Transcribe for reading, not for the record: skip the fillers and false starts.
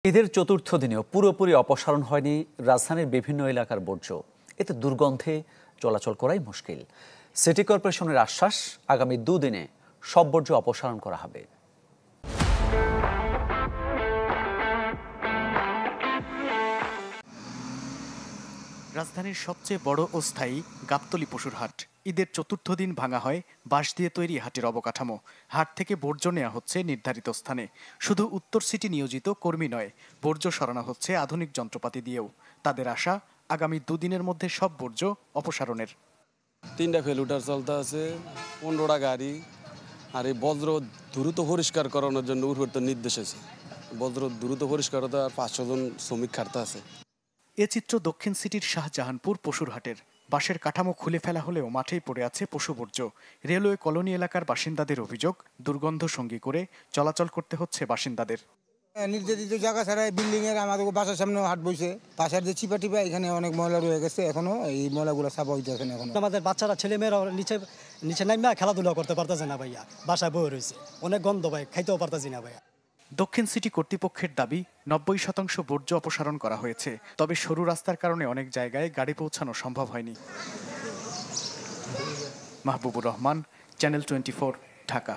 ঈদের চতুর্থ দিনেও পুরোপুরি অপসারণ হয়নি রাজধানীর বিভিন্ন এলাকার বর্জ্য। এতে দুর্গন্ধে চলাচল করাই মুশকিল। সিটি কর্পোরেশনের আশ্বাস, আগামী দুদিনে সব বর্জ্য অপসারণ করা হবে। রাজধানীর সবচেয়ে বড় ও স্থায়ী গাবতলী পশুর হাট। ঈদের চতুর্থ দিন ভাঙা হয় বাঁশ দিয়ে তৈরি হাটের অবকাঠামো। হাট থেকে বর্জ্য নেওয়া হচ্ছে নির্ধারিত স্থানে। শুধু উত্তর সিটি নিয়োজিত কর্মী নয়, বর্জ্য সরানো হচ্ছে আধুনিক যন্ত্রপাতি দিয়েও। তাদের আশা, আগামী দুদিনের মধ্যে সব বর্জ্য অপসারণের। 3টা ফেলুটার চলতে আছে, 15টা গাড়ি। আর এই বজ্র দ্রুত পরিষ্কার করানোর জন্য উপর নির্দেশ আছে। বজ্র দ্রুত পরিষ্কার হতে আর 500 জন শ্রমিক খাটতে আছে। এ চিত্র দক্ষিণ সিটির শাহজাহানপুর পশুর হাটের। বাঁশের কাঠামো খুলে ফেলা হলেও মাঠেই পড়ে আছে পশু বর্জ্য। রেলওয়ে কলোনি এলাকার বাসিন্দাদের অভিযোগ, দুর্গন্ধ সঙ্গী করে চলাচল করতে হচ্ছে বাসিন্দাদের। নির্ধারিত জায়গা ছাড়া বিল্ডিং এর আমাদের বাসার সামনে হাট বইছে, পাশের যে চিপা টিপা এখানে অনেক ময়লা রয়ে গেছে, এখনো এই ময়লাগুলো সাফা হইতেছে না। এখনো আমাদের বাচ্চারা ছেলে মেয়েরা নিচে নামিয়া খেলাধুলা করতে পারতেছে না ভাইয়া, বাসায় বয়ে রয়েছে, অনেক গন্ধ ভাই, খাইতেও পারতেছি না ভাইয়া। দক্ষিণ সিটি কর্তৃপক্ষের দাবি 90% বর্জ্য অপসারণ করা হয়েছে, তবে সরু রাস্তার কারণে অনেক জায়গায় গাড়ি পৌঁছানো সম্ভব হয়নি। মাহবুবুর রহমান, চ্যানেল 24, ঢাকা।